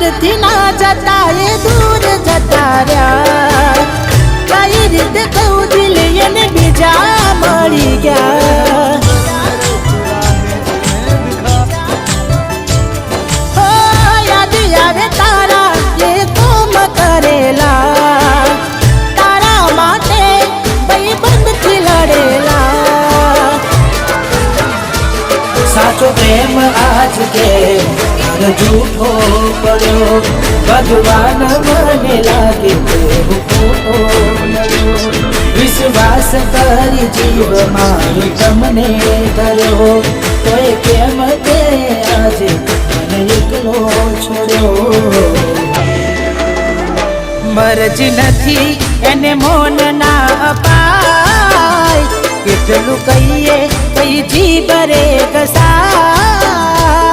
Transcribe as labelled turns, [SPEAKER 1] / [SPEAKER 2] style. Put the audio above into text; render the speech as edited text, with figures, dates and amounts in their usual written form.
[SPEAKER 1] ઘરથી ના જતા એ દૂર જતા રહ્યા કઈ રીતે કહું દિલ એને બીજા મળી ગયા હો યાદ આવે તારા એ કોમ કરેલા તારા માટે ભાઈબંધથી લડેલા સાચો પ્રેમ આજ કે झूठो पड़ो भगवान મને લાગે વિશ્વાસ કરી જીવ મારી તમને કર્યો તોય કેમ તે આજે મને એકલો છોડ્યો મરજી નથી એને મોન ના અપાય કેટલું કહીએ કઈ જીભ રે કસાય